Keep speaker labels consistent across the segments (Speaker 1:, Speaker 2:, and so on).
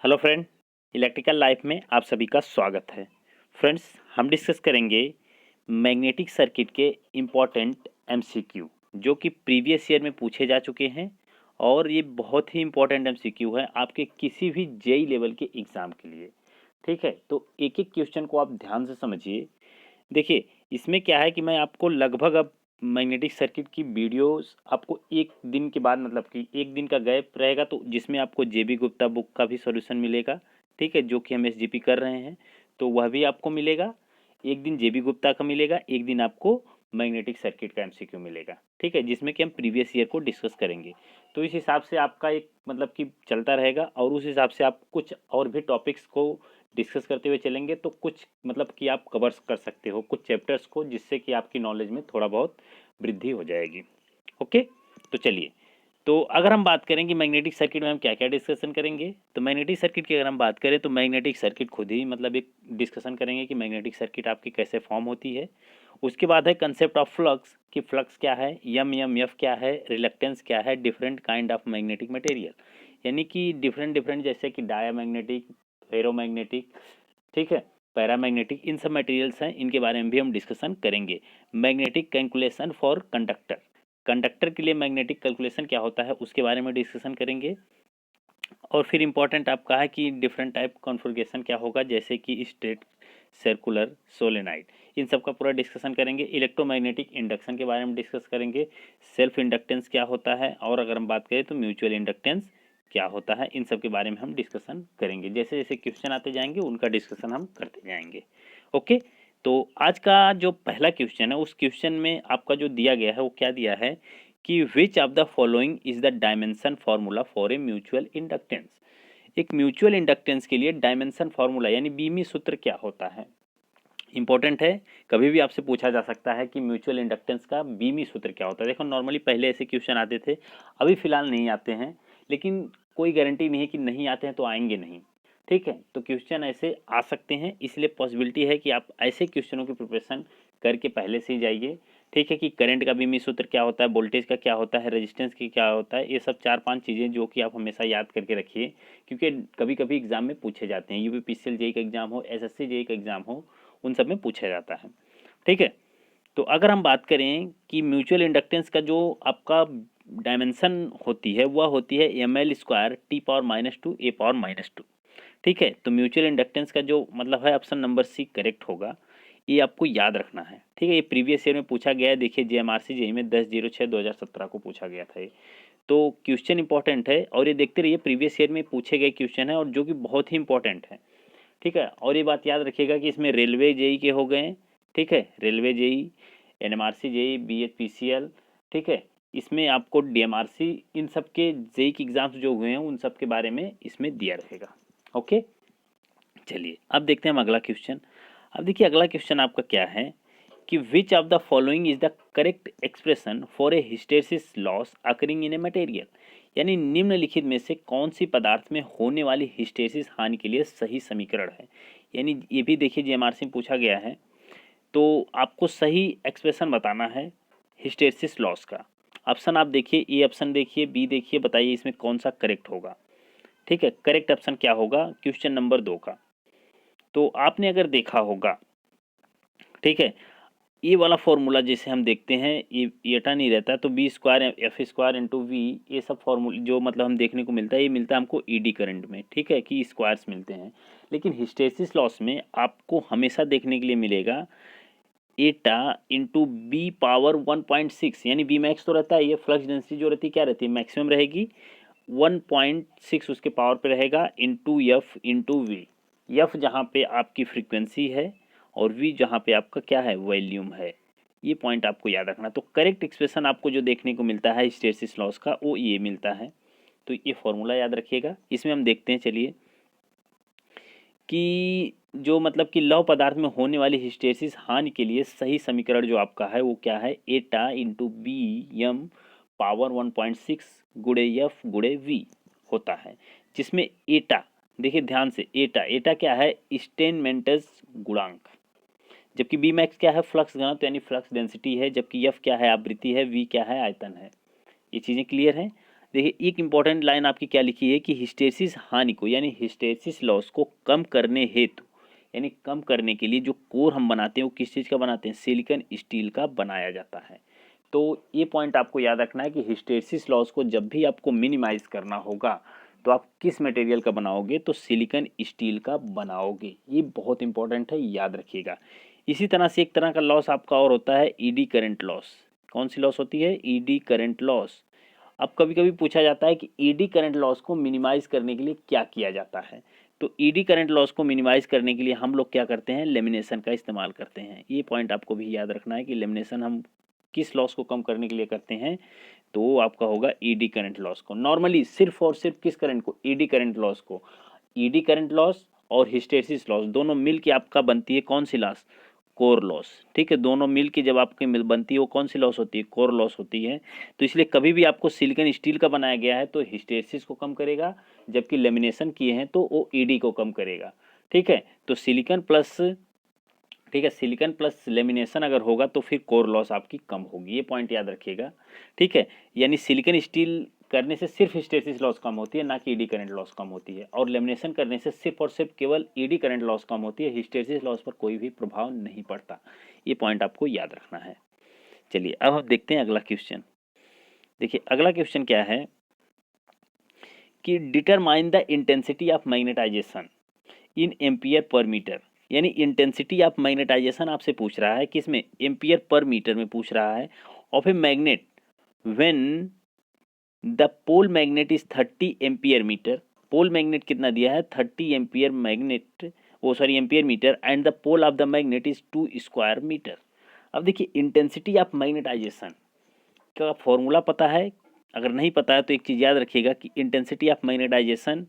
Speaker 1: Hello friend, electrical life में आप सभी का स्वागत है। फ्रेंड्स, हम डिस्कस करेंगे मैग्नेटिक सर्किट के इम्पॉर्टेंट एमसीक्यू जो कि प्रीवियस ईयर में पूछे जा चुके हैं और ये बहुत ही इम्पॉर्टेंट एमसीक्यू है आपके किसी भी जेई लेवल के एग्ज़ाम के लिए। ठीक है, तो एक एक क्वेश्चन को आप ध्यान से समझिए। देखिए, इसमें क्या है कि मैं आपको लगभग अब मैग्नेटिक सर्किट की वीडियोस आपको एक दिन के बाद, मतलब कि एक दिन का गैप रहेगा, तो जिसमें आपको जेबी गुप्ता बुक का भी सॉल्यूशन मिलेगा। ठीक है, जो कि हम एसजीपी कर रहे हैं तो वह भी आपको मिलेगा। एक दिन जेबी गुप्ता का मिलेगा, एक दिन आपको मैग्नेटिक सर्किट का एमसीक्यू मिलेगा। ठीक है, जिसमें कि हम प्रीवियस ईयर को डिस्कस करेंगे। तो इस हिसाब से आपका एक मतलब कि चलता रहेगा और उस हिसाब से आप कुछ और भी टॉपिक्स को डिस्कस करते हुए चलेंगे, तो कुछ मतलब कि आप कवर कर सकते हो कुछ चैप्टर्स को, जिससे कि आपकी नॉलेज में थोड़ा बहुत वृद्धि हो जाएगी। ओके, तो चलिए, तो अगर हम बात करें कि मैग्नेटिक सर्किट में हम क्या क्या डिस्कशन करेंगे, तो मैग्नेटिक सर्किट की अगर हम बात करें तो मैग्नेटिक सर्किट खुद ही मतलब एक डिस्कशन करेंगे कि मैग्नेटिक सर्किट आपकी कैसे फॉर्म होती है। उसके बाद है कंसेप्ट ऑफ फ्लक्स, कि फ्लक्स क्या है, एम एफ क्या है, रिलक्टेंस क्या है, different kind of magnetic material, यानी कि डिफरेंट डिफरेंट जैसे कि डायामैग्नेटिक, फेरोमैग्नेटिक, ठीक है, पैरामैग्नेटिक, इन सब मटेरियल्स हैं, इनके बारे में भी हम डिस्कशन करेंगे। Magnetic calculation for conductor, conductor के लिए मैग्नेटिक कैलकुलेशन क्या होता है उसके बारे में डिस्कशन करेंगे। और फिर इंपॉर्टेंट आपका है कि डिफरेंट टाइप कॉन्फ़िगरेशन क्या होगा, जैसे कि स्ट्रेट, सर्कुलर, सोलेनाइड, इन सब का पूरा डिस्कशन करेंगे। इलेक्ट्रोमैग्नेटिक इंडक्शन के बारे में डिस्कस करेंगे। सेल्फ इंडक्टेंस क्या होता है, और अगर हम बात करें तो म्यूचुअल इंडक्टेंस क्या होता है, इन सब के बारे में हम डिस्कशन करेंगे। जैसे जैसे क्वेश्चन आते जाएंगे उनका डिस्कशन हम करते जाएंगे। ओके, तो आज का जो पहला क्वेश्चन है उस क्वेश्चन में आपका जो दिया गया है वो क्या दिया है कि which of the following is the dimension formula for a mutual inductance. एक म्यूचुअल इंडक्टेंस के लिए डायमेंशन फार्मूला यानी बीमी सूत्र क्या होता है, इंपॉर्टेंट है। कभी भी आपसे पूछा जा सकता है कि म्यूचुअल इंडक्टेंस का बीमी सूत्र क्या होता है। देखो, नॉर्मली पहले ऐसे क्वेश्चन आते थे, अभी फिलहाल नहीं आते हैं, लेकिन कोई गारंटी नहीं है कि नहीं आते हैं तो आएंगे नहीं। ठीक है, तो क्वेश्चन ऐसे आ सकते हैं, इसलिए पॉसिबिलिटी है कि आप ऐसे क्वेश्चनों की प्रिपरेशन करके पहले से ही जाइए। ठीक है, कि करंट का बीमी सूत्र क्या होता है, वोल्टेज का क्या होता है, रेजिस्टेंस की क्या होता है, ये सब 4-5 चीज़ें जो कि आप हमेशा याद करके रखिए, क्योंकि कभी कभी एग्जाम में पूछे जाते हैं। यूपीपीसीएल जेई का एग्जाम हो, एसएससी जेई का एग्जाम हो, उन सब में पूछा जाता है। ठीक है, तो अगर हम बात करें कि म्यूचुअल इंडक्टेंस का जो आपका डायमेंशन होती है वह होती है ml² T⁻⁻², A⁻²। ठीक है, तो म्यूचुअल इंडक्टेंस का जो मतलब है ऑप्शन नंबर सी करेक्ट होगा, ये आपको याद रखना है। ठीक है, ये प्रीवियस ईयर में पूछा गया है। देखिए, जेएमआरसी जेई में 10/06/2017 को पूछा गया था ये, तो क्वेश्चन इंपॉर्टेंट है और ये देखते रहिए, प्रीवियस ईयर में पूछे गए क्वेश्चन है और जो कि बहुत ही इंपॉर्टेंट है। ठीक है, और ये बात याद रखिएगा कि इसमें रेलवे जेई के हो गए। ठीक है, रेलवे जेई, एनएमआरसी जेई, बीएचपीसीएल, ठीक है, इसमें आपको डीएमआरसी, इन सब के जेई के एग्जाम्स जो हुए हैं उन सब के बारे में इसमें दिया रहेगा। ओके, चलिए अब देखते हैं हम अगला क्वेश्चन। अब देखिए, अगला क्वेश्चन आपका क्या है कि which of the following is the correct expression for a hysteresis loss occurring in a material, यानी निम्नलिखित में से कौन सी पदार्थ में होने वाली हिस्टेरिसिस हानि के लिए सही समीकरण है। यानी ये भी देखिए जेएमआरसी में पूछा गया है, तो आपको सही एक्सप्रेशन बताना है हिस्टेरिसिस लॉस का। ऑप्शन आप देखिए, ए ऑप्शन देखिए, बी देखिए, बताइए इसमें कौन सा करेक्ट होगा। ठीक है, करेक्ट ऑप्शन क्या होगा क्वेश्चन नंबर 2 का, तो आपने अगर देखा होगा, ठीक है, ये वाला फॉर्मूला जिसे हम देखते हैं ये एटा नहीं रहता, तो B²F² × V, ये सब फॉर्मूला जो मतलब हम देखने को मिलता है, ये मिलता है हमको ईडी करंट में। ठीक है, कि स्क्वायर्स मिलते हैं, लेकिन हिस्टेरिसिस लॉस में आपको हमेशा देखने के लिए मिलेगा एटा इंटू B⁻1.6, यानी बी मैक्स तो रहता है, ये फ्लक्स डेंसिटी जो रहती है क्या रहती है, मैक्सिमम रहेगी, 1.6 उसके पावर पे रहेगा, into F into V. F जहाँ पे आपकी फ्रीक्वेंसी है और वी जहाँ पे आपका क्या है, वॉल्यूम है। ये पॉइंट आपको याद रखना। तो करेक्ट एक्सप्रेशन आपको जो देखने को मिलता है हिस्टेरिसिस लॉस का, वो ये मिलता है। तो ये फॉर्मूला याद रखिएगा। इसमें हम देखते हैं, चलिए, कि जो मतलब कि लौह पदार्थ में होने वाली हिस्टेरिसिस हानि के लिए सही समीकरण जो आपका है वो क्या है, एटा इंटू B⁻1.6 गुड़े एफ गुड़े वी होता है, जिसमें एटा, देखिए ध्यान से, एटा एटा क्या है, स्टेनमेंटस गुणांक, जबकि बी मैक्स क्या है, फ्लक्स घनत्व यानी फ्लक्स डेंसिटी है, जबकि एफ क्या है, आवृत्ति है, वी क्या है, आयतन है। ये चीज़ें क्लियर हैं। देखिए एक इंपॉर्टेंट लाइन आपकी क्या लिखी है कि हिस्टैरिसीस हानि को यानी हिस्टैरिसीस लॉस को कम करने हेतु यानी कम करने के लिए जो कोर हम बनाते हैं वो किस चीज़ का बनाते हैं, सिलिकॉन स्टील का बनाया जाता है। तो ये पॉइंट आपको याद रखना है कि हिस्टैरिसीस लॉस को जब भी आपको मिनिमाइज करना होगा तो आप किस मटेरियल का बनाओगे, तो सिलिकॉन स्टील का बनाओगे। ये बहुत इंपॉर्टेंट है, याद रखिएगा। इसी तरह से एक तरह का लॉस आपका और होता है ईडी करंट लॉस। कौन सी लॉस होती है, ईडी करंट लॉस। अब कभी कभी पूछा जाता है कि ईडी करंट लॉस को मिनिमाइज करने के लिए क्या किया जाता है। तो ईडी करंट लॉस को मिनिमाइज करने के लिए हम लोग क्या करते हैं, लेमिनेशन का इस्तेमाल करते हैं। ये पॉइंट आपको भी याद रखना है कि लेमिनेशन हम किस लॉस को कम करने के लिए करते हैं, तो वो आपका होगा ईडी करंट लॉस को। नॉर्मली सिर्फ और सिर्फ किस करंट को, ईडी करंट लॉस को। ईडी करंट लॉस और हिस्टैरिसीस लॉस दोनों मिल के आपका बनती है कौन सी लॉस, कोर लॉस। ठीक है, दोनों मिल के जब आपकी मिल बनती है वो कौन सी लॉस होती है, कोर लॉस होती है। तो इसलिए कभी भी आपको सिलिकॉन स्टील का बनाया गया है तो हिस्टैरिसीस को कम करेगा, जबकि लेमिनेशन किए हैं तो वो ईडी को कम करेगा। ठीक है, तो सिलिकॉन प्लस, ठीक है, सिलिकॉन प्लस लेमिनेशन अगर होगा तो फिर कोर लॉस आपकी कम होगी। ये पॉइंट याद रखिएगा। ठीक है, यानी सिलिकॉन स्टील करने से सिर्फ हिस्टैरिसीस लॉस कम होती है, ना कि ईडी करंट लॉस कम होती है। और लेमिनेशन करने से सिर्फ और सिर्फ केवल ईडी करंट लॉस कम होती है, हिस्टैरिसीस लॉस पर कोई भी प्रभाव नहीं पड़ता। ये पॉइंट आपको याद रखना है। चलिए अब हम देखते हैं अगला क्वेश्चन। देखिए अगला क्वेश्चन क्या है कि determine the intensity of magnetisation in ampere per metre. यानी इंटेंसिटी ऑफ मैग्नेटाइजेशन आपसे पूछ रहा है, किसमें, एम्पियर पर मीटर में पूछ रहा है, of a magnet when the pole magnet is 30 ampere metre. Pole magnet कितना दिया है, 30 एम्पियर मैग्नेट, वो sorry ampere metre, and the pole of the magnet is 2 square metre. अब देखिए इंटेंसिटी ऑफ मैग्नेटाइजेशन का फॉर्मूला पता है, अगर नहीं पता है तो एक चीज़ याद रखिएगा कि इंटेंसिटी ऑफ मैग्नेटाइजेशन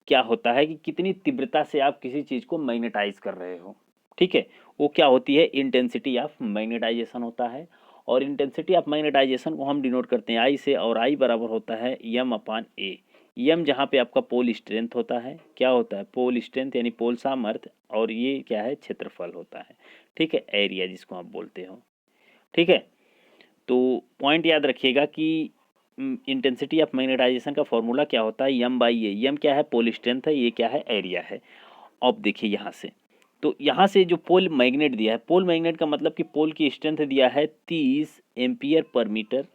Speaker 1: क्या होता है कि कितनी तीव्रता से आप किसी चीज़ को मैग्नेटाइज कर रहे हो। ठीक है, वो क्या होती है, इंटेंसिटी ऑफ मैग्नेटाइजेशन होता है। और इंटेंसिटी ऑफ मैग्नेटाइजेशन को हम डिनोट करते हैं आई से, और आई बराबर होता है यम अपान ए। यम जहाँ पे आपका पोल स्ट्रेंथ होता है, क्या होता है, पोल स्ट्रेंथ यानी पोल सामर्थ्य, और ये क्या है, क्षेत्रफल होता है। ठीक है, एरिया जिसको आप बोलते हो। ठीक है, तो पॉइंट याद रखिएगा कि इंटेंसिटी ऑफ मैग्नेटाइजेशन का फॉर्मूला क्या होता है, यम बाई ए। यम क्या है, पोल स्ट्रेंथ है, ये क्या है, एरिया है। अब देखिए यहाँ से, तो यहाँ से जो पोल मैग्नेट दिया है, पोल मैग्नेट का मतलब कि पोल की स्ट्रेंथ दिया है 30 एम्पियर पर मीटर,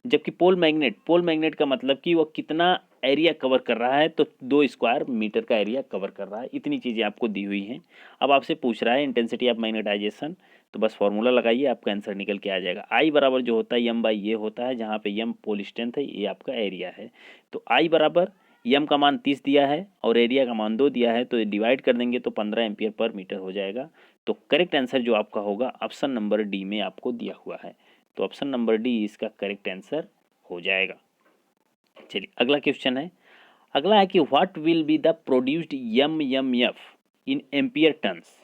Speaker 1: जबकि पोल मैग्नेट का मतलब कि वो कितना एरिया कवर कर रहा है, तो 2 स्क्वायर मीटर का एरिया कवर कर रहा है। इतनी चीज़ें आपको दी हुई हैं। अब आपसे पूछ रहा है इंटेंसिटी ऑफ मैग्नेटाइजेशन, तो बस फॉर्मूला लगाइए, आपका आंसर निकल के आ जाएगा। आई बराबर जो होता है यम बाई ये होता है, जहाँ पे यम पोल स्ट्रेंथ है, ये आपका एरिया है। तो आई बराबर यम का मान 30 दिया है और एरिया का मान 2 दिया है, तो डिवाइड कर देंगे तो 15 एम्पियर पर मीटर हो जाएगा। तो करेक्ट आंसर जो आपका होगा ऑप्शन नंबर डी में आपको दिया हुआ है। तो ऑप्शन नंबर डी इसका करेक्ट आंसर हो जाएगा। चलिए अगला क्वेश्चन है, अगला है कि what will be the produced F in ampere turns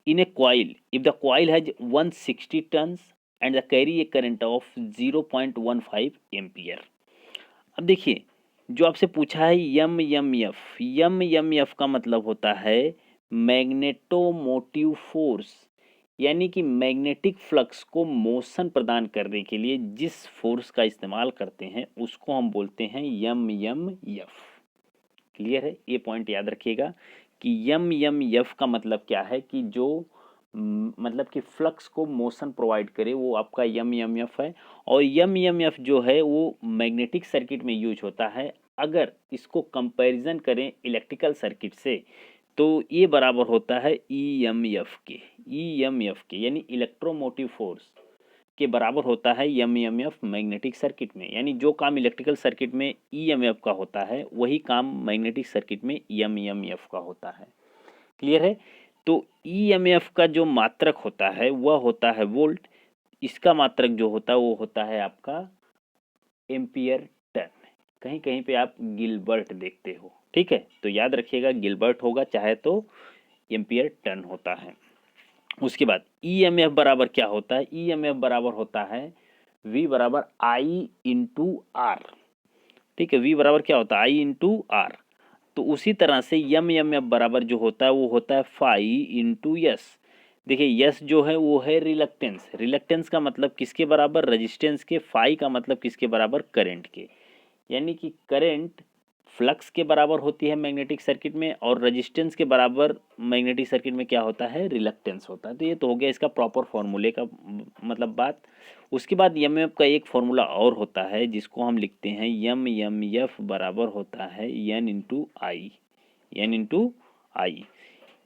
Speaker 1: in a coil if the coil has 160 tons and the carry a current of 0.15 ampere. अब देखिए जो आपसे पूछा है एम एफ का मतलब होता है मैग्नेटोमोटिव फोर्स, यानी कि मैग्नेटिक फ्लक्स को मोशन प्रदान करने के लिए जिस फोर्स का इस्तेमाल करते हैं उसको हम बोलते हैं एम एफ। क्लियर है, ये पॉइंट याद रखिएगा कि एम एफ का मतलब क्या है कि जो मतलब कि फ्लक्स को मोशन प्रोवाइड करे वो आपका एम एफ है। और एम एफ जो है वो मैग्नेटिक सर्किट में यूज होता है। अगर इसको कंपैरिजन करें इलेक्ट्रिकल सर्किट से तो ये बराबर होता है ई एम एफ के, यानी इलेक्ट्रोमोटिव फोर्स के बराबर होता है एम एफ मैग्नेटिक सर्किट में। यानी जो काम इलेक्ट्रिकल सर्किट में ई एम एफ का होता है वही काम मैग्नेटिक सर्किट में एम एफ का होता है। क्लियर है, तो ई एम एफ का जो मात्रक होता है वह होता है वोल्ट, इसका मात्रक जो होता है वो होता है आपका एम्पियर टन। कहीं कहीं पे आप गिलबर्ट देखते हो, ठीक है, तो याद रखिएगा गिलबर्ट होगा चाहे तो एम्पियर टन होता है। उसके बाद ई एम एफ बराबर क्या होता है, ई एम एफ बराबर होता है V बराबर आई इंटू आर। ठीक है, V बराबर क्या होता है, आई इंटू आर। तो उसी तरह से एम एफ बराबर जो होता है वो होता है फाई इंटू एस। देखिए यस जो है वो है रिलक्टेंस। रिलक्टेंस का मतलब किसके बराबर, रेजिस्टेंस के। फाई का मतलब किसके बराबर, करंट के। यानी कि करंट फ्लक्स के बराबर होती है मैग्नेटिक सर्किट में, और रेजिस्टेंस के बराबर मैग्नेटिक सर्किट में क्या होता है, रिलक्टेंस होता है। तो ये तो हो गया इसका प्रॉपर फॉर्मूले का मतलब बात। उसके बाद एमएफ का एक फॉर्मूला और होता है जिसको हम लिखते हैं एम एम एफ बराबर होता है एन इंटू आई। एन इंटू आई।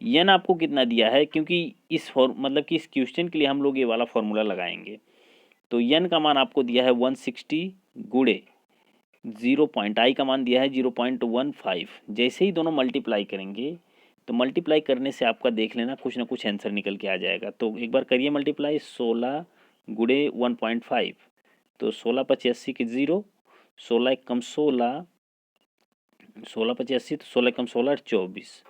Speaker 1: एन आपको कितना दिया है, क्योंकि इस मतलब कि इस क्वेश्चन के लिए हम लोग ये वाला फॉर्मूला लगाएंगे। तो एन का मान आपको दिया है 160 गुणे 0 पॉइंट, आई का मान दिया है 0.15। जैसे ही दोनों मल्टीप्लाई करेंगे तो मल्टीप्लाई करने से आपका देख लेना कुछ ना कुछ आंसर निकल के आ जाएगा। तो एक बार करिए मल्टीप्लाई, 16 गुणे 1.5, तो 16 पचे 80 के 0, 16 कम 16, 16 पचे 80, तो 16 कम 16 24,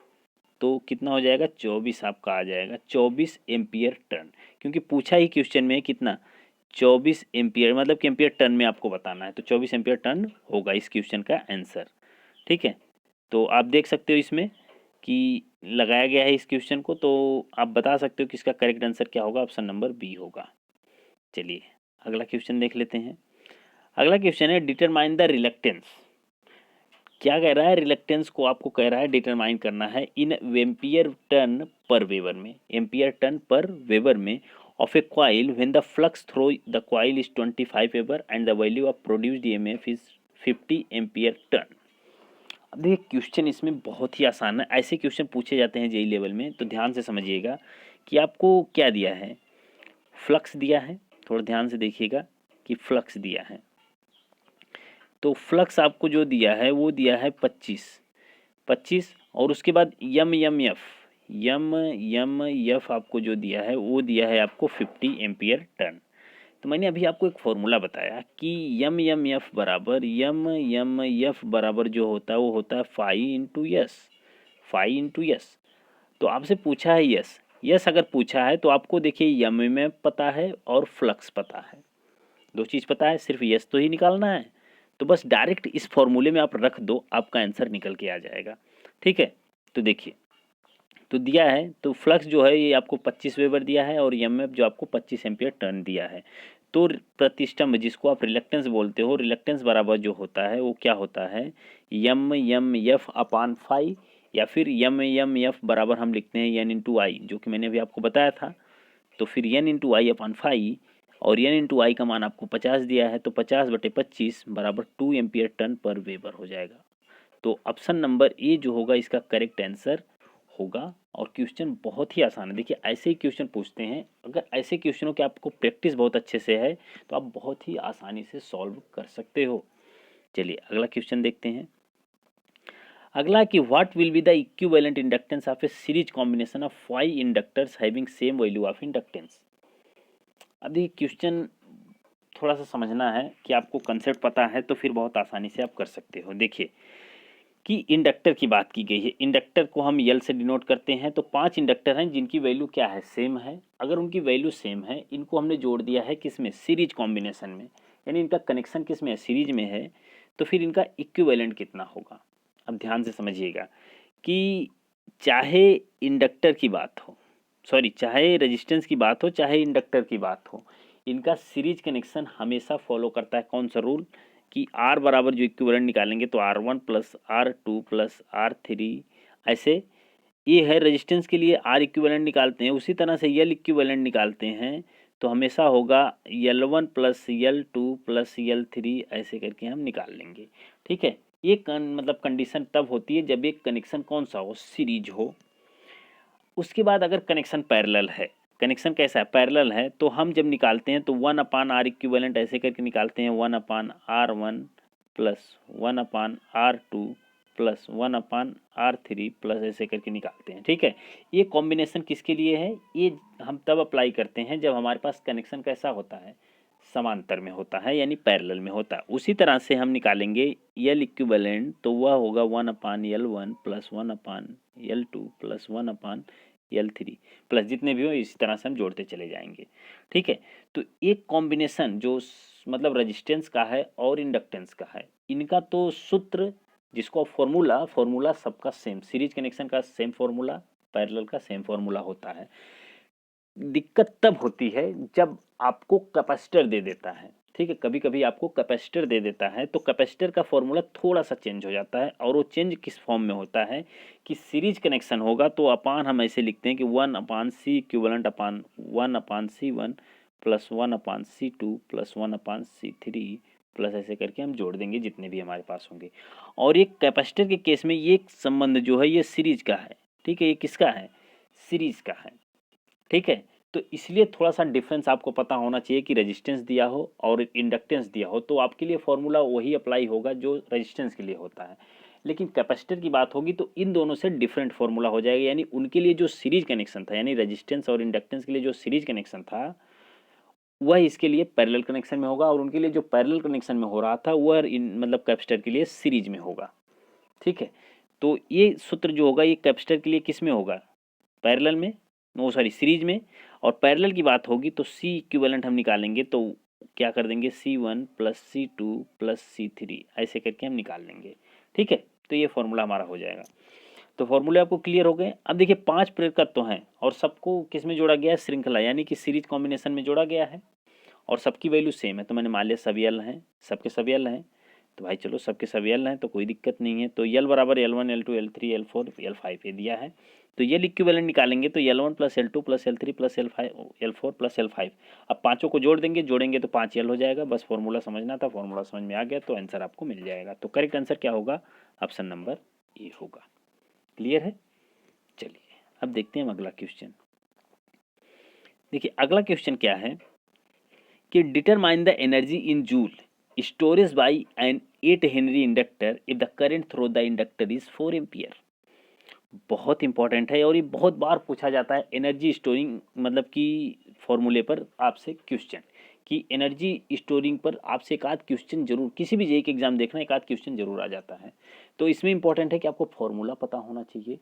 Speaker 1: तो कितना हो जाएगा, 24 आपका आ जाएगा, 24 एम्पियर टर्न। क्योंकि पूछा ही क्वेश्चन में कितना, 24 एम्पियर, मतलब कि एम्पियर टर्न में आपको बताना है, तो 24 एम्पियर टर्न होगा इस क्वेश्चन का आंसर। ठीक है, तो आप देख सकते हो इसमें कि लगाया गया है इस क्वेश्चन को, तो आप बता सकते हो कि इसका करेक्ट आंसर क्या होगा, ऑप्शन नंबर बी होगा। चलिए अगला क्वेश्चन देख लेते हैं। अगला क्वेश्चन है डिटरमाइन द रिलक्टेंस। क्या कह रहा है, रिलक्टेंस को आपको कह रहा है डिटरमाइन करना है इन एम्पियर टर्न पर वेबर में, एम्पियर टर्न पर वेबर में of A coil when the flux through the coil is 25 weber and the value of produced EMF is 50 ampere turn. अब देखिए क्वेश्चन इसमें बहुत ही आसान है, ऐसे क्वेश्चन पूछे जाते हैं जेई लेवल में, तो ध्यान से समझिएगा कि आपको क्या दिया है, फ्लक्स दिया है, थोड़ा ध्यान से देखिएगा कि फ्लक्स दिया है। तो फ्लक्स आपको जो दिया है वो दिया है 25, और उसके बाद यम यम एफ, यम यम एफ आपको जो दिया है वो दिया है आपको 50 एम्पियर टर्न। तो मैंने अभी आपको एक फॉर्मूला बताया कि यम यम एफ बराबर, यम यम एफ बराबर जो होता है वो होता है phi into yes, phi into yes. तो आपसे पूछा है यस, यस अगर पूछा है तो आपको देखिए यम में पता है और फ्लक्स पता है, दो चीज़ पता है, सिर्फ यस तो ही निकालना है। तो बस डायरेक्ट इस फॉर्मूले में आप रख दो, आपका आंसर निकल के आ जाएगा। ठीक है, तो देखिए, तो दिया है, तो फ्लक्स जो है ये आपको 25 वेबर दिया है, और एमएफ जो आपको 25 एम्पियर टर्न दिया है। तो प्रतिष्ठम्भ जिसको आप रिलक्टेंस बोलते हो, रिलक्टेंस बराबर जो होता है वो क्या होता है, यम यम एफ अपान फाई, या फिर यम यम एफ बराबर हम लिखते हैं एन इंटू आई, जो कि मैंने अभी आपको बताया था। तो फिर एन इंटू आई अपान फाई, और एन इंटू आई का मान आपको 50 दिया है, तो 50/25 बराबर 2 एम्पियर टर्न पर वेबर हो जाएगा। तो ऑप्शन नंबर ए जो होगा इसका करेक्ट आंसर होगा। और क्वेश्चन बहुत ही आसान है, देखिए ऐसे ही क्वेश्चन पूछते हैं, अगर ऐसे क्वेश्चनों की आपको प्रैक्टिस बहुत अच्छे से है तो आप बहुत ही आसानी से सॉल्व कर सकते हो। चलिए अगला क्वेश्चन देखते हैं। अगला कि what will be the equivalent inductance of A series combination of 5 inductors having same value of inductance. अभी क्वेश्चन थोड़ा सा समझना है कि आपको कंसेप्ट पता है तो फिर बहुत आसानी से आप कर सकते हो। देखिए कि इंडक्टर की बात की गई है, इंडक्टर को हम यल से डिनोट करते हैं, तो 5 इंडक्टर हैं जिनकी वैल्यू क्या है, सेम है। अगर उनकी वैल्यू सेम है, इनको हमने जोड़ दिया है किस में, सीरीज कॉम्बिनेशन में, यानी इनका कनेक्शन किस में है, सीरीज में है, तो फिर इनका इक्विवेलेंट कितना होगा। अब ध्यान से समझिएगा कि चाहे इंडक्टर की बात हो, सॉरी चाहे रेजिस्टेंस की बात हो, चाहे इंडक्टर की बात हो, इनका सीरीज कनेक्शन हमेशा फॉलो करता है कौन सा रूल, कि आर बराबर जो इक्विवेलेंट निकालेंगे तो R1 plus R2 plus R3, ऐसे ये है रेजिस्टेंस के लिए आर इक्विवेलेंट निकालते हैं, उसी तरह से यल इक्विवेलेंट निकालते हैं तो हमेशा होगा L1 plus L2 plus L3, ऐसे करके हम निकाल लेंगे। ठीक है, ये मतलब कंडीशन तब होती है जब एक कनेक्शन कौन सा हो, सीरीज हो। उसके बाद अगर कनेक्शन पैरेलल है, कनेक्शन कैसा है, पैरेलल है, तो हम जब निकालते हैं तो 1/R इक्विवेलेंट ऐसे करके निकालते हैं, 1/R1 plus 1/R2 plus 1/R3 plus ऐसे करके निकालते हैं। ठीक है, ये कॉम्बिनेशन किसके लिए है, ये हम तब अप्लाई करते हैं जब हमारे पास कनेक्शन कैसा होता है, समांतर में होता है, यानी पैरेलल में होता है। उसी तरह से हम निकालेंगे यल इक्विवेलेंट, तो वह होगा 1/L1 plus 1/L2 plus 1/L3 plus जितने भी हो, इसी तरह से हम जोड़ते चले जाएंगे। ठीक है, तो एक कॉम्बिनेशन जो मतलब रेजिस्टेंस का है और इंडक्टेंस का है, इनका तो सूत्र जिसको फॉर्मूला फॉर्मूला सबका सेम, सीरीज कनेक्शन का सेम फॉर्मूला, पैरेलल का सेम फॉर्मूला होता है। दिक्कत तब होती है जब आपको कैपेसिटर दे देता है, ठीक है। कभी कभी आपको कैपेसिटर दे देता है तो कैपेसिटर का फॉर्मूला थोड़ा सा चेंज हो जाता है, और वो चेंज किस फॉर्म में होता है कि सीरीज कनेक्शन होगा तो अपान हम ऐसे लिखते हैं कि 1/C इक्विवेलेंट अपान 1/C1 plus 1/C2 plus 1/C3 plus ऐसे करके हम जोड़ देंगे जितने भी हमारे पास होंगे। और ये कैपेसिटर के केस में ये संबंध जो है ये सीरीज का है, ठीक है। ये किसका है? सीरीज का है, ठीक है। तो इसलिए थोड़ा सा डिफरेंस आपको पता होना चाहिए कि रेजिस्टेंस दिया हो और इंडक्टेंस दिया हो तो आपके लिए फॉर्मूला वही अप्लाई होगा जो रेजिस्टेंस के लिए होता है। लेकिन कैपेसिटर की बात होगी तो इन दोनों से डिफरेंट फॉर्मूला हो जाएगा, यानी उनके लिए जो सीरीज कनेक्शन था, यानी रेजिस्टेंस और इंडक्टेंस के लिए जो सीरीज कनेक्शन था वह इसके लिए पैरेलल कनेक्शन में होगा, और उनके लिए जो पैरेलल कनेक्शन में हो रहा था वह मतलब कैपेसिटर के लिए सीरीज में होगा, ठीक है। तो ये सूत्र जो होगा ये कैपेसिटर के लिए किस में होगा? पैरेलल में, नो सॉरी सीरीज में। और पैरेलल की बात होगी तो सी इक्विवेलेंट हम निकालेंगे तो क्या कर देंगे C1 plus C2 plus C3 ऐसे करके हम निकाल लेंगे, ठीक है। तो ये फॉर्मूला हमारा हो जाएगा। तो फॉर्मूले आपको क्लियर हो गए। अब देखिए 5 प्रेरक तो हैं और सबको किस में जोड़ा गया है? श्रृंखला, यानी कि सीरीज कॉम्बिनेशन में जोड़ा गया है, और सबकी वैल्यू सेम है। तो मैंने मान लिया सभी एल हैं, सबके सभी एल हैं, तो भाई चलो सबके सभी एल हैं तो कोई दिक्कत नहीं है। तो यल बराबर L1 L2 L3 L4 L5 ये दिया है। तो ये इक्विवेलेंट निकालेंगे तो L1 plus L2 plus L3 plus L4 plus L5। अब पाँचों को जोड़ देंगे, जोड़ेंगे तो 5 यल हो जाएगा। बस फॉर्मूला समझना था, फॉर्मूला समझ में आ गया तो आंसर आपको मिल जाएगा। तो करेक्ट आंसर क्या होगा? ऑप्शन नंबर ए होगा। क्लियर है? चलिए अब देखते हैं हम अगला क्वेश्चन। देखिए अगला क्वेश्चन क्या है कि determine the energy in joule storage by an 8 henry inductor if the current through the inductor is 4 ampere. बहुत इंपॉर्टेंट है और ये बहुत बार पूछा जाता है एनर्जी स्टोरिंग मतलब कि फॉर्मूले पर आपसे क्वेश्चन, कि एनर्जी स्टोरिंग पर आपसे एक आध क्वेश्चन जरूर, किसी भी जेईई के एग्जाम देखना एक आध क्वेश्चन जरूर आ जाता है। तो इसमें इंपॉर्टेंट है कि आपको फॉर्मूला पता होना चाहिए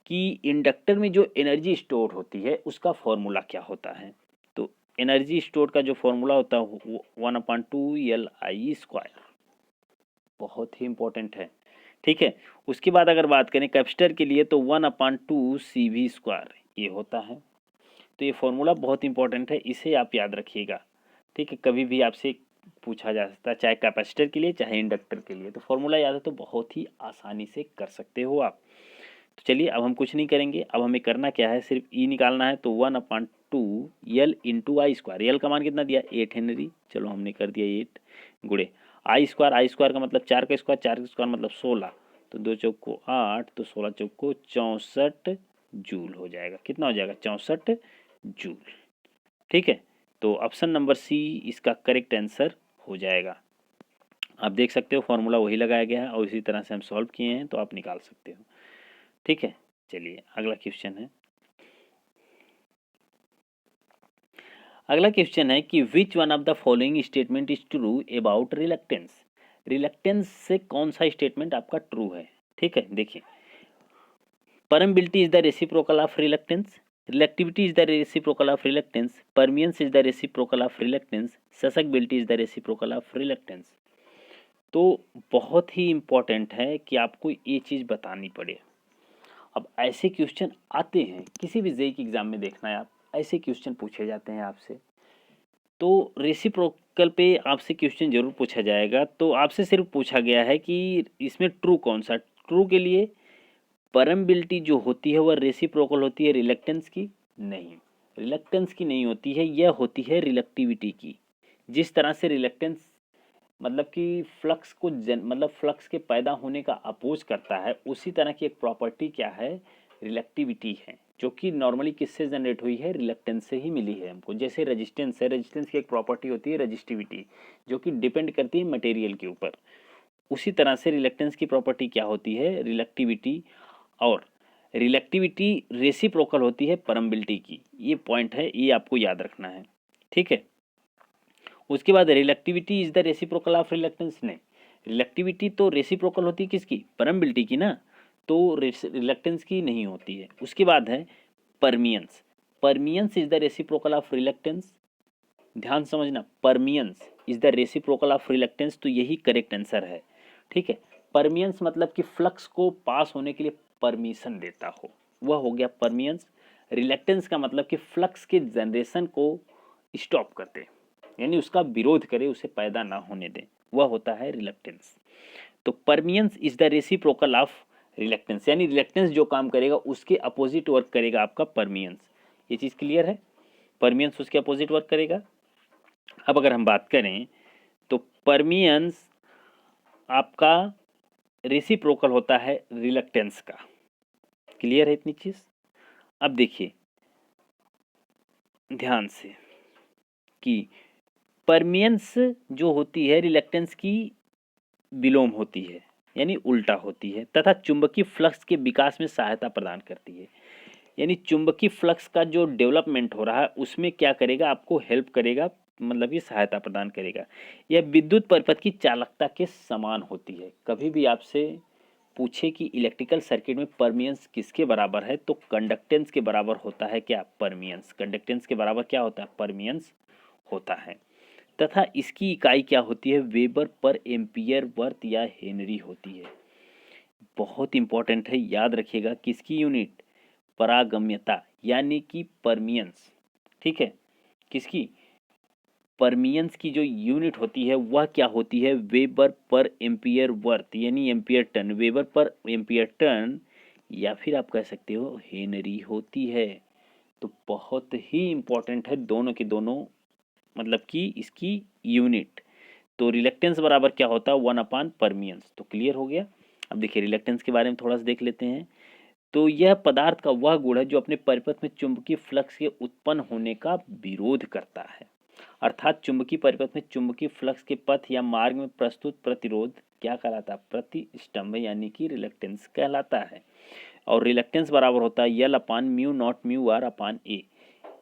Speaker 1: कि इंडक्टर में जो एनर्जी स्टोर होती है उसका फॉर्मूला क्या होता है। तो एनर्जी स्टोर का जो फॉर्मूला होता है 1/2LI², बहुत ही इंपॉर्टेंट है, ठीक है। उसके बाद अगर बात करें कैपेसिटर के लिए तो 1/2CV² ये होता है। तो ये फॉर्मूला बहुत इंपॉर्टेंट है, इसे आप याद रखिएगा, ठीक है। कभी भी आपसे पूछा जा सकता है, चाहे कैपेसिटर के लिए चाहे इंडक्टर के लिए। तो फॉर्मूला याद है तो बहुत ही आसानी से कर सकते हो आप। तो चलिए अब हम कुछ नहीं करेंगे, अब हमें करना क्या है, सिर्फ ई निकालना है। तो 1/2L × I², यल का मान कितना दिया? 8 हेनरी। चलो हमने कर दिया 8 गुड़े I² का मतलब 4 का स्क्वायर, 4 का स्क्वायर मतलब 16, तो 2 चौक को 8, तो 16 चौक को 64 जूल हो जाएगा। कितना हो जाएगा? 64 जूल, ठीक है। तो ऑप्शन नंबर सी इसका करेक्ट आंसर हो जाएगा। आप देख सकते हो फॉर्मूला वही लगाया गया है और इसी तरह से हम सॉल्व किए हैं तो आप निकाल सकते हो, ठीक है। चलिए अगला क्वेश्चन है। अगला क्वेश्चन है कि which one of the following statement is true about reluctance. Reluctance से कौन सा स्टेटमेंट आपका ट्रू है, ठीक है। देखिए permeability is the reciprocal of reluctance, reluctivity is the reciprocal of reluctance, permeance is the reciprocal of reluctance, susceptibility is the reciprocal of reluctance. तो बहुत ही इंपॉर्टेंट है कि आपको ये चीज़ बतानी पड़े। अब ऐसे क्वेश्चन आते हैं किसी भी जेईई के एग्जाम में, देखना है आप, ऐसे क्वेश्चन पूछे जाते हैं आपसे। तो रेसिप्रोकल पे आपसे क्वेश्चन जरूर पूछा जाएगा। तो आपसे सिर्फ पूछा गया है कि इसमें ट्रू कौन सा। ट्रू के लिए परमिबिलिटी जो होती है वह रेसिप्रोकल होती है रिलक्टेंस की? नहीं, रिलक्टेंस की नहीं होती है, यह होती है रिलेक्टिविटी की। जिस तरह से रिलक्टेंस मतलब कि फ्लक्स को मतलब फ्लक्स के पैदा होने का अपोज करता है, उसी तरह की एक प्रॉपर्टी क्या है? रिलेक्टिविटी है, जो कि नॉर्मली किससे जनरेट हुई है? रिलक्टेंस से ही मिली है हमको। जैसे रेजिस्टेंस है, रेजिस्टेंस की एक प्रॉपर्टी होती है रेजिस्टिविटी, जो कि डिपेंड करती है मटेरियल के ऊपर। उसी तरह से रिलक्टेंस की प्रॉपर्टी क्या होती है? रिलेक्टिविटी। और रिलेक्टिविटी रेसिप्रोकल होती है परमिबिलिटी की। ये पॉइंट है, ये आपको याद रखना है, ठीक है। उसके बाद reluctivity is the reciprocal of reluctance. नहीं, रिलेक्टिविटी तो रेसिप्रोकल होती है किसकी? परमिबिलिटी की ना, तो रिलक्टेंस की नहीं होती है। उसके बाद है परमियंस, परमियंस is the reciprocal of reluctance. ध्यान समझना, परमियंस is the reciprocal of reluctance, तो यही करेक्ट आंसर है, ठीक है। परमियंस मतलब कि फ्लक्स को पास होने के लिए परमिशन देता हो, वह हो गया परमियंस। रिलक्टेंस का मतलब कि फ्लक्स के जनरेशन को स्टॉप कर दे, यानी उसका विरोध करे, उसे पैदा ना होने दे, वह होता है रिलक्टेंस। तो परमियंस is the reciprocal of reluctance, यानी रिलक्टेंस जो काम करेगा उसके अपोजिट वर्क करेगा आपका परमियंस। ये चीज़ क्लियर है, परमियंस उसके अपोजिट वर्क करेगा। अब अगर हम बात करें तो परमियंस आपका रेसिप्रोकल होता है रिलक्टेंस का। क्लियर है इतनी चीज़? अब देखिए ध्यान से कि परमियंस जो होती है रिलक्टेंस की विलोम होती है, यानी उल्टा होती है, तथा चुंबकीय फ्लक्स के विकास में सहायता प्रदान करती है। यानी चुंबकीय फ्लक्स का जो डेवलपमेंट हो रहा है उसमें क्या करेगा, आपको हेल्प करेगा, मतलब ये सहायता प्रदान करेगा। यह विद्युत परिपथ की चालकता के समान होती है। कभी भी आपसे पूछे कि इलेक्ट्रिकल सर्किट में परमियंस किसके बराबर है, तो कंडक्टेंस के बराबर होता है क्या, परमियंस। कंडक्टेंस के बराबर क्या होता है, परमियंस होता है। तथा इसकी इकाई क्या होती है, वेबर पर एम्पियर वर्त या हेनरी होती है। बहुत इंपॉर्टेंट है, याद रखिएगा किसकी यूनिट, परागम्यता यानी कि परमियंस। ठीक है, किसकी, परमियंस की जो यूनिट होती है वह क्या होती है, वेबर पर एम्पियर वर्थ यानी ampere turn, weber per ampere turn, या फिर आप कह सकते हो हेनरी होती है। तो बहुत ही इंपॉर्टेंट है दोनों के दोनों, मतलब कि इसकी यूनिट। तो रिलक्टेंस बराबर क्या होता है, 1 परमियंस। तो क्लियर हो गया। अब देखिए रिलक्टेंस के बारे में थोड़ा सा देख लेते हैं। तो यह पदार्थ का वह गुण है जो अपने परिपथ में चुंबकीय फ्लक्स के उत्पन्न होने का विरोध करता है। अर्थात चुंबकीय परिपथ में चुंबकीय फ्लक्स के पथ या मार्ग में प्रस्तुत प्रतिरोध क्या कहलाता है, प्रतिष्ठंभ यानी कि रिलक्टेंस कहलाता है। और रिलक्टेंस बराबर होता है यल अपान mu naught mu R upon ए।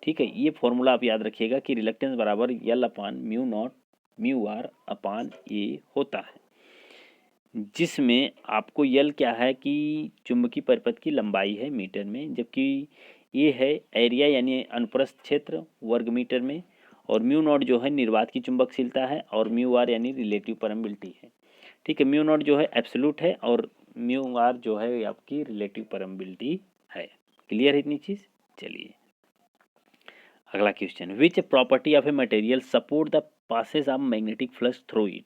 Speaker 1: ठीक है, ये फॉर्मूला आप याद रखिएगा कि रिलक्टेंस बराबर यल अपान mu naught mu R upon ए होता है, जिसमें आपको यल क्या है कि चुंबकीय परिपथ की लंबाई है मीटर में, जबकि ये है एरिया यानी अनुप्रस्थ क्षेत्र वर्ग मीटर में, और म्यू नॉट जो है निर्वात की चुंबकशीलता है, और म्यू आर यानी रिलेटिव परमिबिलिटी है। ठीक है, म्यू नॉट जो है एब्सोल्यूट है और म्यू आर जो है आपकी रिलेटिव परमिबिलिटी है। क्लियर है इतनी चीज़? चलिए अगला question, which property of a material support the passage of magnetic flux through it,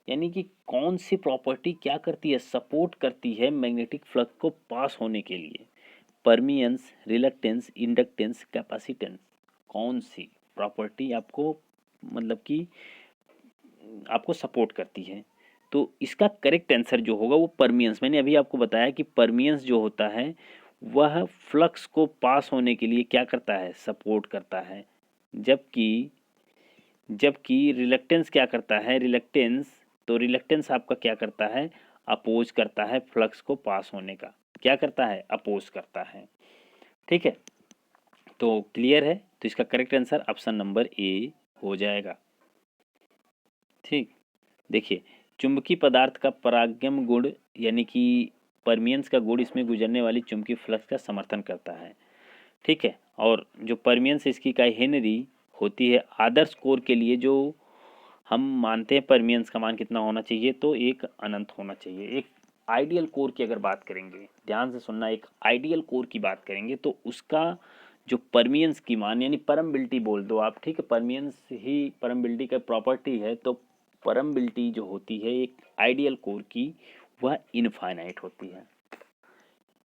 Speaker 1: यानी कि कौन सी प्रॉपर्टी क्या करती है, सपोर्ट करती है मैग्नेटिक फ्लक्स को पास होने के लिए। परमियंस, रिलक्टेंस, इंडक्टेंस, कैपेसिटेंस, कौन सी प्रॉपर्टी आपको मतलब कि आपको सपोर्ट करती है। तो इसका करेक्ट आंसर जो होगा वो परमियंस। मैंने अभी आपको बताया कि परमियंस जो होता है वह फ्लक्स को पास होने के लिए क्या करता है, सपोर्ट करता है, जबकि जबकि रिलक्टेंस क्या करता है, रिलक्टेंस, तो रिलक्टेंस आपका क्या करता है, अपोज करता है फ्लक्स को पास होने का, क्या करता है, अपोज करता है। ठीक है, तो क्लियर है, तो इसका correct answer option number A हो जाएगा। ठीक, देखिए चुंबकीय पदार्थ का परागम गुण यानी कि परमियंस का गुण इसमें गुजरने वाली चुंबकीय फ्लक्स का समर्थन करता है। ठीक है, और जो परमियंस इसकी इकाई हेनरी होती है। आदर्श कोर के लिए जो हम मानते हैं परमियंस का मान कितना होना चाहिए, तो एक अनंत होना चाहिए। एक आइडियल कोर की अगर बात करेंगे, ध्यान से सुनना, एक आइडियल कोर की बात करेंगे तो उसका जो परमियंस की मान यानी परमिबिलिटी बोल दो आप, ठीक है, परमियंस ही परमिबिलिटी का प्रॉपर्टी है, तो परमिबिलिटी जो होती है एक आइडियल कोर की वह इनफाइनाइट होती है।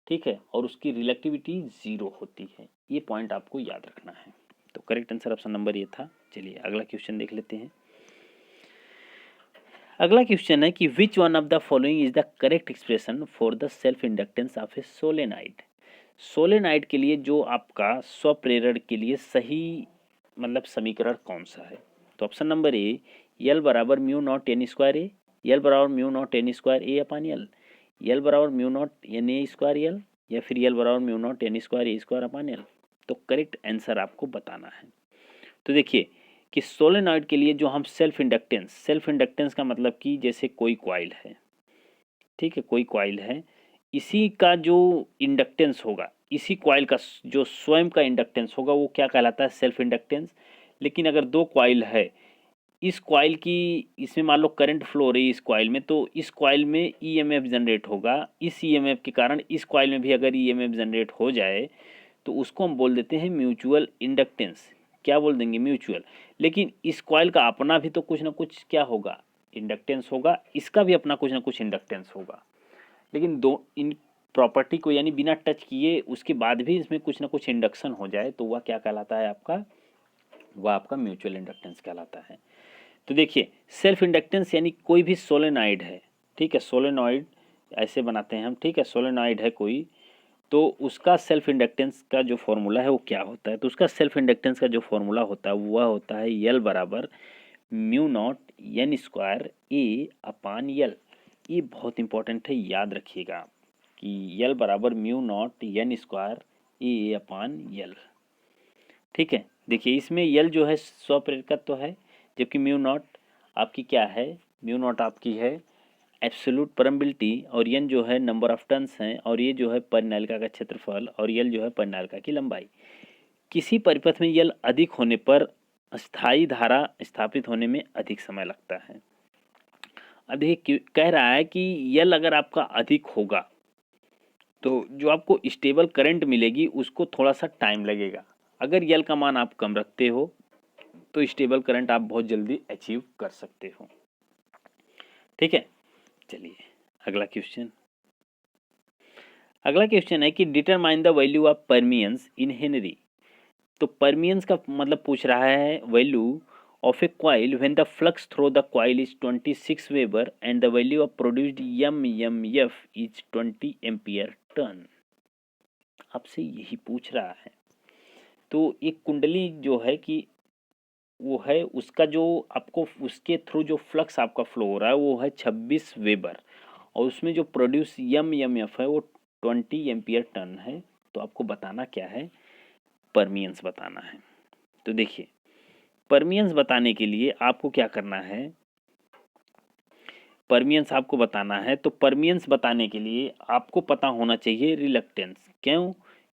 Speaker 1: ठीक है, और उसकी रिलेटिविटी 0 होती है। ये पॉइंट आपको याद रखना है। तो करेक्ट आंसर ऑप्शन नंबर ये था। चलिए अगला क्वेश्चन देख लेते हैं। अगला क्वेश्चन है कि which one of the following is the correct expression for the self inductance of A solenoid. Solenoid के लिए जो आपका स्वप्रेरण के लिए सही मतलब समीकरण कौन सा है, तो ऑप्शन नंबर ए यल बराबर mu naught N square A, L बराबर mu naught N square A upon L, L बराबर mu naught N A square L, या फिर यल बराबर mu naught N square A square upon L. तो correct answer आपको बताना है। तो देखिए कि सोलेनॉइड के लिए जो हम सेल्फ इंडक्टेंस का मतलब कि जैसे कोई कॉइल है, ठीक है, कोई कॉइल है, इसी का जो इंडक्टेंस होगा, इसी कॉइल का जो स्वयं का इंडक्टेंस होगा वो क्या कहलाता है, सेल्फ इंडक्टेंस। लेकिन अगर दो कॉइल है, इस कॉइल की, इसमें मान लो करंट फ्लो हो रही है इस कॉइल में, तो इस कॉइल में ईएमएफ जनरेट होगा। इस ईएमएफ के कारण इस कॉइल में भी अगर ईएमएफ जनरेट हो जाए तो उसको हम बोल देते हैं म्यूचुअल इंडक्टेंस। क्या बोल देंगे? म्यूचुअल। लेकिन इस कॉइल का अपना भी तो कुछ ना कुछ क्या होगा? इंडक्टेंस होगा। इसका भी अपना कुछ ना कुछ इंडक्टेंस होगा। लेकिन दो इन प्रॉपर्टी को यानी बिना टच किए उसके बाद भी इसमें कुछ ना कुछ इंडक्शन हो जाए तो वह क्या कहलाता है आपका? वह आपका म्यूचुअल इंडक्टेंस कहलाता है। तो देखिए, सेल्फ इंडक्टेंस यानी कोई भी सोलेनॉइड है, ठीक है, सोलेनॉइड ऐसे बनाते हैं हम, ठीक है, सोलेनॉइड है कोई, तो उसका सेल्फ इंडक्टेंस का जो फॉर्मूला है वो क्या होता है? तो उसका सेल्फ इंडक्टेंस का जो फॉर्मूला होता है वह होता है यल बराबर mu naught N square A upon यल। ये बहुत इंपॉर्टेंट है, याद रखिएगा कि यल बराबर mu naught N square A upon यल। ठीक है, देखिए इसमें यल जो है स्वप्रेरकत्व है, जबकि म्यू नॉट आपकी क्या है? म्यू नॉट आपकी है एब्सोल्यूट परमेबिलिटी, और एन जो है नंबर ऑफ टर्न्स हैं, और ये जो है परिनालिका का क्षेत्रफल, और यल जो है परिनालिका की लंबाई। किसी परिपथ में यल अधिक होने पर स्थायी धारा स्थापित होने में अधिक समय लगता है। अब देखिए कह रहा है कि यल अगर आपका अधिक होगा तो जो आपको स्टेबल करंट मिलेगी उसको थोड़ा सा टाइम लगेगा। अगर यल का मान आप कम रखते हो तो स्टेबल करंट आप बहुत जल्दी अचीव कर सकते हो। ठीक है, चलिए अगला क्वेश्चन। अगला क्वेश्चन है कि determine the value of परमियंस in Henry. तो परमियंस का मतलब पूछ रहा है value of A coil when the flux through the coil is 26 weber and the value of produced F is 20 ampere turn. आपसे यही पूछ रहा है। तो एक कुंडली जो है कि वो है उसका जो आपको उसके थ्रू जो फ्लक्स आपका फ्लो हो रहा है वो है 26 वेबर, और उसमें जो प्रोड्यूस एफ है वो 20 एम्पियर टन है। तो आपको बताना क्या है? परमियंस बताना है। तो देखिए परमियंस बताने के लिए आपको क्या करना है? परमियंस आपको बताना है तो परमियंस बताने के लिए आपको पता होना चाहिए रिलक्टेंस। क्यों?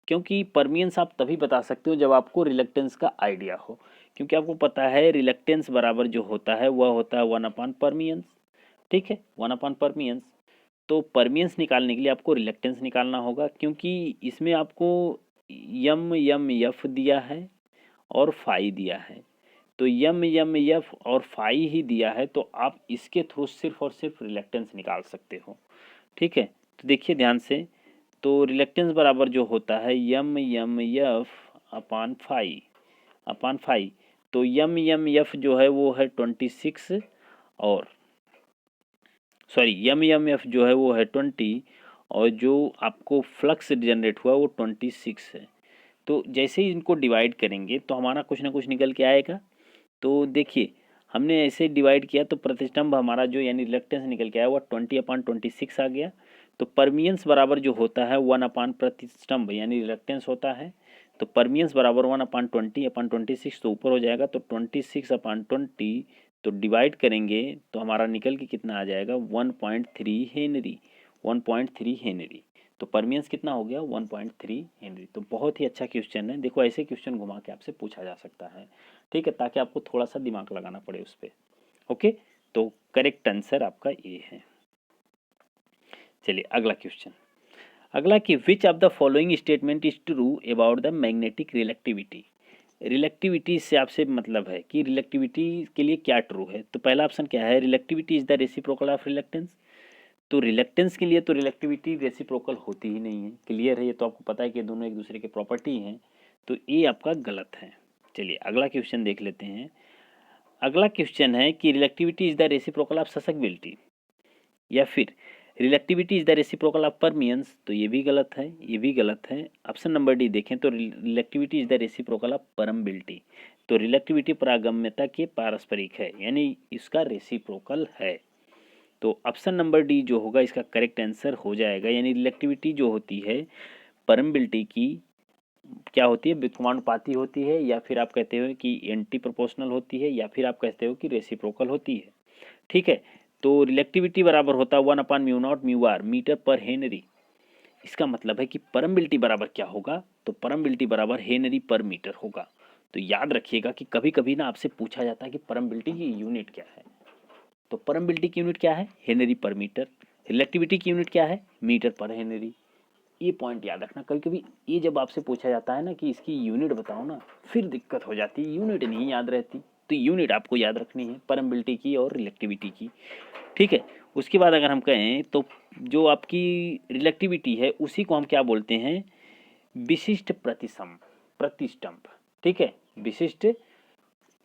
Speaker 1: क्योंकि परमियंस आप तभी बता सकते हो जब आपको रिलक्टेंस का आइडिया हो, क्योंकि आपको पता है रिलक्टेंस बराबर जो होता है वह होता है 1/परमियंस। ठीक है, 1/परमियंस। तो परमियंस निकालने के लिए आपको रिलक्टेंस निकालना होगा, क्योंकि इसमें आपको एफ दिया है और फाई दिया है। तो एफ और फाई ही दिया है तो आप इसके थ्रू सिर्फ और सिर्फ रिलक्टेंस निकाल सकते हो। ठीक है, तो देखिए ध्यान से, तो रिलक्टेंस बराबर जो होता है एफ अपान फाई। तो एफ जो है वो है 26, और सॉरी एफ जो है वो है 20, और जो आपको फ्लक्स जनरेट हुआ वो 26 है। तो जैसे ही इनको डिवाइड करेंगे तो हमारा कुछ ना कुछ निकल के आएगा। तो देखिए हमने ऐसे डिवाइड किया तो प्रतिष्ठंभ हमारा जो यानी रिलक्टेंस निकल के आया वो 20/26 आ गया। तो परमियंस बराबर जो होता है 1/प्रतिष्ठंभ यानी रिलक्टेंस होता है। तो परमियंस बराबर 1/20/26, तो ऊपर हो जाएगा तो 26/20, तो डिवाइड करेंगे तो हमारा निकल के कितना आ जाएगा? 1.3 हेनरी। 1.3 हेनरी। तो परमियंस कितना हो गया? 1.3 हेनरी। तो बहुत ही अच्छा क्वेश्चन है। देखो ऐसे क्वेश्चन घुमा के आपसे पूछा जा सकता है, ठीक है, ताकि आपको थोड़ा सा दिमाग लगाना पड़े उस पर। ओके, तो करेक्ट आंसर आपका ए है। चलिए अगला क्वेश्चन। अगला कि which of the following statement is true about the magnetic reluctivity. Reluctivity से आपसे मतलब है कि रिलेक्टिविटी के लिए क्या ट्रू है। तो पहला ऑप्शन क्या है? Reluctivity is the reciprocal of reluctance. तो रिलेक्टेंस के लिए तो रिलेक्टिविटी रेसिप्रोकल होती ही नहीं है। क्लियर है, ये तो आपको पता है कि दोनों एक दूसरे के प्रॉपर्टी हैं। तो ये आपका गलत है। चलिए अगला क्वेश्चन देख लेते हैं। अगला क्वेश्चन है कि reluctivity is the reciprocal of susceptibility, या फिर reluctivity is the reciprocal of permeance. तो ये भी गलत है, ये भी गलत है। ऑप्शन नंबर डी देखें तो reluctivity is the reciprocal of permeability. तो रिलेक्टिविटी परागम्यता के पारस्परिक है, यानी इसका रेसिप्रोकल है। तो ऑप्शन नंबर डी जो होगा इसका करेक्ट आंसर हो जाएगा। यानी रिलेक्टिविटी जो होती है परमेबिलिटी की क्या होती है? व्युत्क्रमानुपाती होती है, या फिर आप कहते हो कि एंटी प्रोपोर्शनल होती है, या फिर आप कहते हो कि रेसिप्रोकल होती है। ठीक है, तो रिलेक्टिविटी बराबर होता है 1/μ0μr मीटर पर हेनरी। इसका मतलब है कि परमेबिलिटी बराबर क्या होगा? तो परमेबिलिटी बराबर हेनरी पर मीटर होगा। तो याद रखिएगा कि कभी कभी ना आपसे पूछा जाता है कि परमेबिलिटी की यूनिट क्या है। तो परमेबिलिटी की यूनिट क्या है? हेनरी पर मीटर। रिलेक्टिविटी की यूनिट क्या है? मीटर पर हेनरी। ये पॉइंट याद रखना। कभी कभी ये जब आपसे पूछा जाता है ना कि इसकी यूनिट बताओ ना, फिर दिक्कत हो जाती है, यूनिट नहीं याद रहती। तो यूनिट आपको याद रखनी है परमिबिलिटी की और रिलेक्टिविटी की, ठीक है। उसके बाद अगर हम कहें तो जो आपकी रिलेक्टिविटी है उसी को हम क्या बोलते हैं, विशिष्ट प्रतिष्ठम्भ, ठीक है। विशिष्ट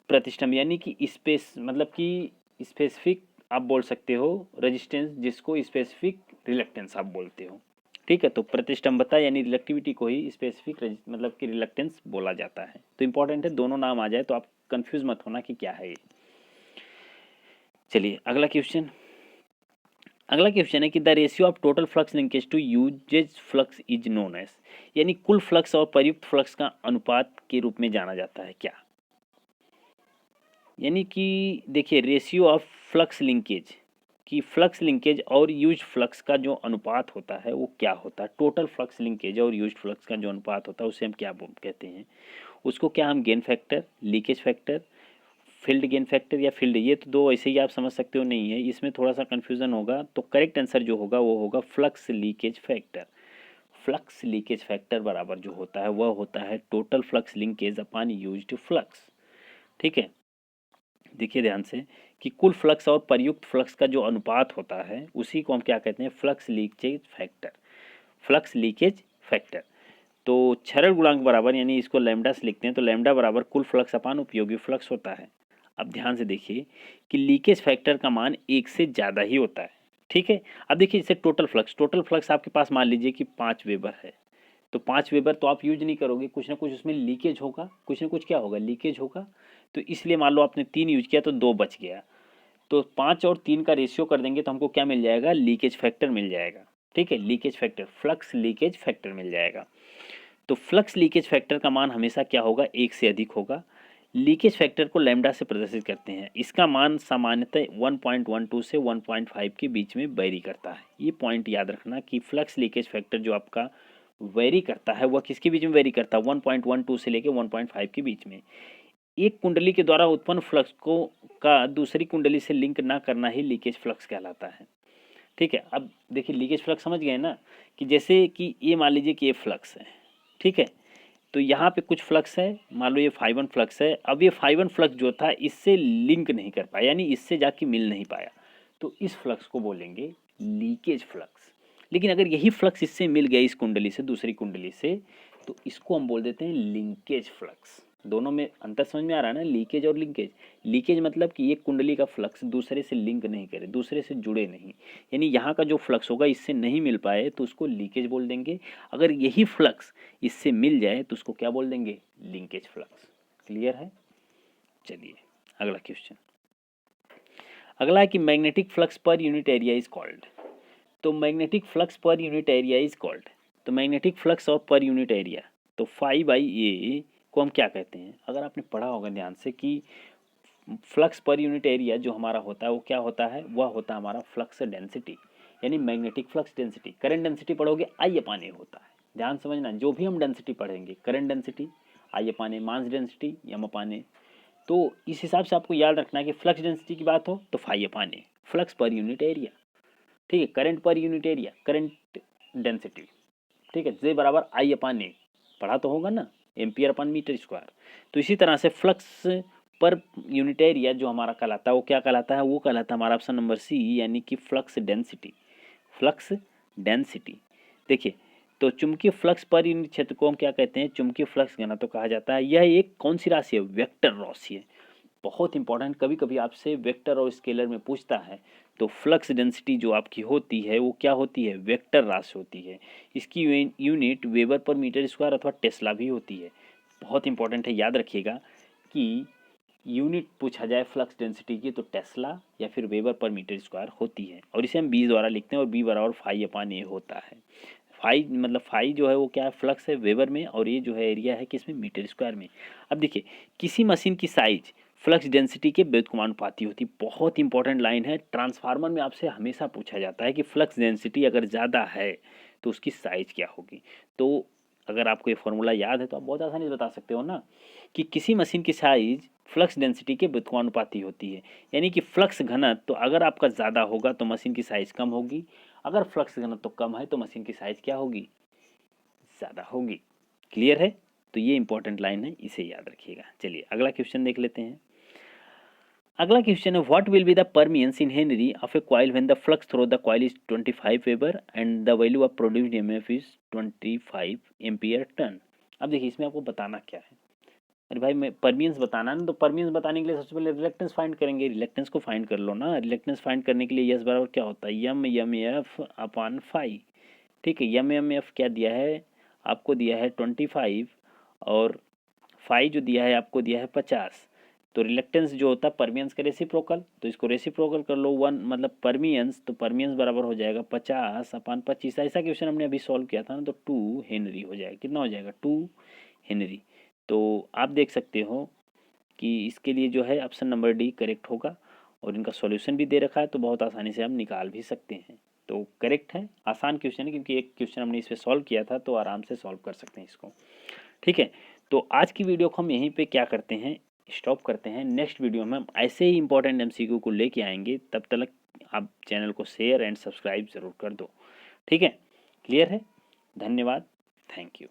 Speaker 1: प्रतिष्ठम्भ यानी कि स्पेस, मतलब कि स्पेसिफिक आप बोल सकते हो रेजिस्टेंस, जिसको स्पेसिफिक रिलक्टेंस आप बोलते हो, ठीक है। तो प्रतिष्ठम्भता यानी रिलेक्टिविटी को ही स्पेसिफिक मतलब कि रिलक्टेंस बोला जाता है। तो इंपॉर्टेंट है, दोनों नाम आ जाए तो आप कंफ्यूज मत होना कि क्या है ये। चलिए अगला क्वेश्चन। अगला क्वेश्चन है कि the ratio of total flux linkage to uses flux is known as, यानी कुल फ्लक्स और प्रयुक्त फ्लक्स का अनुपात के रूप में जाना जाता है क्या। यानी कि देखिए रेशियो ऑफ फ्लक्स लिंकेज कि फ्लक्स लिंकेज और यूज फ्लक्स का जो अनुपात होता है वो क्या होता है। टोटल फ्लक्स लिंकेज और यूज फ्लक्स का जो अनुपात होता है उसे हम क्या कहते हैं, उसको क्या हम gain factor, leakage factor, field gain factor या फील्ड, ये तो दो ऐसे ही आप समझ सकते हो, नहीं है इसमें थोड़ा सा कन्फ्यूजन होगा। तो करेक्ट आंसर जो होगा वो होगा flux leakage factor. Flux leakage factor बराबर जो होता है वह होता है total flux linkage upon used flux, ठीक है। देखिए ध्यान से कि कुल फ्लक्स और प्रयुक्त फ्लक्स का जो अनुपात होता है उसी को हम क्या कहते हैं, flux leakage factor. Flux leakage factor तो क्षरण गुणांक बराबर, यानी इसको लैम्डा से लिखते हैं, तो लैम्डा बराबर कुल फ्लक्स अपान उपयोगी फ्लक्स होता है। अब ध्यान से देखिए कि लीकेज फैक्टर का मान एक से ज़्यादा ही होता है, ठीक है। अब देखिए जैसे टोटल फ्लक्स आपके पास मान लीजिए कि 5 वेबर है, तो 5 वेबर तो आप यूज नहीं करोगे, कुछ ना कुछ उसमें लीकेज होगा, कुछ ना कुछ क्या होगा, लीकेज होगा। तो इसलिए मान लो आपने 3 यूज किया तो 2 बच गया, तो 5 और 3 का रेशियो कर देंगे तो हमको क्या मिल जाएगा, लीकेज फैक्टर मिल जाएगा, ठीक है। Leakage factor, flux leakage factor मिल जाएगा। तो फ्लक्स लीकेज फैक्टर का मान हमेशा क्या होगा, 1 से अधिक होगा। लीकेज फैक्टर को लैम्डा से प्रदर्शित करते हैं, इसका मान सामान्यतः 1.12 से 1.5 के बीच में वेरी करता है। ये पॉइंट याद रखना कि फ्लक्स लीकेज फैक्टर जो आपका वेरी करता है वह किसके बीच में वेरी करता है, 1.12 से लेकर 1.5 के बीच में। एक कुंडली के द्वारा उत्पन्न फ्लक्स को का दूसरी कुंडली से लिंक ना करना ही लीकेज फ्लक्स कहलाता है, ठीक है। अब देखिए लीकेज फ्लक्स समझ गए ना, कि जैसे कि ये मान लीजिए कि ये फ्लक्स है, ठीक है। तो यहाँ पे कुछ फ्लक्स है, मान लो ये φ1 फ्लक्स है। अब ये φ1 फ्लक्स जो था इससे लिंक नहीं कर पाया, यानी इससे जाके मिल नहीं पाया, तो इस फ्लक्स को बोलेंगे लीकेज फ्लक्स। लेकिन अगर यही फ्लक्स इससे मिल गया इस कुंडली से दूसरी कुंडली से, तो इसको हम बोल देते हैं लिंकेज फ्लक्स। दोनों में अंतर समझ में आ रहा है ना, लीकेज और लिंकेज। लीकेज मतलब कि एक कुंडली का फ्लक्स दूसरे से लिंक नहीं करे, दूसरे से जुड़े नहीं, यानी यहाँ का जो फ्लक्स होगा इससे नहीं मिल पाए तो उसको लीकेज बोल देंगे। अगर यही फ्लक्स इससे मिल जाए तो उसको क्या बोल देंगे, लिंकेज फ्लक्स। क्लियर है। चलिए अगला क्वेश्चन। अगला है कि magnetic flux per unit area is called. तो magnetic flux per unit area is called, तो मैग्नेटिक फ्लक्स और पर यूनिट एरिया, तो φ/a को हम क्या कहते हैं। अगर आपने पढ़ा होगा ध्यान से कि फ्लक्स पर यूनिट एरिया जो हमारा होता है वो क्या होता है, वह होता है हमारा फ्लक्स डेंसिटी, यानी magnetic flux density. Current density पढ़ोगे I/A होता है, ध्यान समझना। जो भी हम डेंसिटी पढ़ेंगे, current density I/A, mass density M/A, तो इस हिसाब से आपको याद रखना है कि फ्लक्स डेंसिटी की बात हो तो φ/A, flux per unit area, ठीक है। करंट पर यूनिट एरिया, करंट डेंसिटी, ठीक है, J बराबर I/A, पढ़ा तो होगा ना, एम्पियर/मीटर²। तो इसी तरह से फ्लक्स पर यूनिट एरिया जो हमारा कहलाता है वो क्या कहलाता है, वो कहलाता है हमारा ऑप्शन नंबर सी, यानी कि फ्लक्स डेंसिटी। फ्लक्स डेंसिटी, देखिए तो चुंबकीय फ्लक्स पर यूनिट क्षेत्र को हम क्या कहते हैं, चुंबकीय फ्लक्स घनत्व कहा जाता है। यह एक कौन सी राशि है, वेक्टर राशि है। बहुत इंपॉर्टेंट, कभी कभी आपसे वेक्टर और स्केलर में पूछता है, तो फ्लक्स डेंसिटी जो आपकी होती है वो क्या होती है, वेक्टर राशि होती है। इसकी यूनिट वेबर/मीटर² अथवा टेस्ला भी होती है। बहुत इंपॉर्टेंट है, याद रखिएगा कि यूनिट पूछा जाए फ्लक्स डेंसिटी की तो टेस्ला या फिर वेबर/मीटर² होती है, और इसे हम बी द्वारा लिखते हैं, और बी बराबर φ/A होता है। फाई मतलब फाई जो है वो क्या है, फ्लक्स है वेबर में, और ये जो है एरिया है किसमें, मीटर² में। अब देखिए किसी मशीन की साइज फ्लक्स डेंसिटी के व्युत्क्रमानुपाती होती है। बहुत इंपॉर्टेंट लाइन है, ट्रांसफार्मर में आपसे हमेशा पूछा जाता है कि फ्लक्स डेंसिटी अगर ज़्यादा है तो उसकी साइज क्या होगी। तो अगर आपको ये फॉर्मूला याद है तो आप बहुत आसानी से बता सकते हो ना, कि किसी मशीन की साइज फ्लक्स डेंसिटी के व्युत्क्रमानुपाती होती है। यानी कि फ्लक्स घनत्व तो अगर आपका ज़्यादा होगा तो मशीन की साइज कम होगी, अगर फ्लक्स घनत्व तो कम है तो मशीन की साइज क्या होगी, ज़्यादा होगी। क्लियर है? तो ये इंपॉर्टेंट लाइन है, इसे याद रखिएगा। चलिए अगला क्वेश्चन देख लेते हैं। अगला क्वेश्चन है what will be the परमियंस in Henry of A coil when the flux through the coil is 25 weber and the value of produced EMF is 25 ampere turn. अब देखिए इसमें आपको बताना क्या है। अरे भाई मैं परमियंस बताना ना, तो परमियंस बताने के लिए सबसे पहले रिलेक्टेंस फाइंड करेंगे। रिलेक्टेंस को फाइंड कर लो ना। रिलेक्टेंस फाइंड करने के लिए यस बराबर क्या होता है, यम यम एफ अपॉन फाई। ठीक है, यम एम एफ क्या दिया है आपको, दिया है 25 और फाई जो दिया है आपको दिया है 50। तो रिलेक्टेंस जो होता है परमियंस का रेसिप्रोकल, तो इसको रेसिप्रोकल कर लो 1 मतलब परमियंस, तो परमियंस बराबर हो जाएगा 50 अपॉन 25। ऐसा क्वेश्चन हमने अभी सॉल्व किया था ना, तो 2 हेनरी हो जाएगा। कितना हो जाएगा 2 हेनरी। तो आप देख सकते हो कि इसके लिए जो है ऑप्शन नंबर डी करेक्ट होगा और इनका सॉल्यूशन भी दे रखा है, तो बहुत आसानी से हम निकाल भी सकते हैं। तो करेक्ट है, आसान क्वेश्चन है क्योंकि एक क्वेश्चन हमने इस पर सॉल्व किया था, तो आराम से सॉल्व कर सकते हैं इसको। ठीक है, तो आज की वीडियो को हम यहीं पे क्या करते हैं, स्टॉप करते हैं। नेक्स्ट वीडियो में हम ऐसे ही इंपॉर्टेंट एमसीक्यू को लेके आएंगे। तब तक आप चैनल को शेयर एंड सब्सक्राइब ज़रूर कर दो। ठीक है, क्लियर है? धन्यवाद, थैंक यू।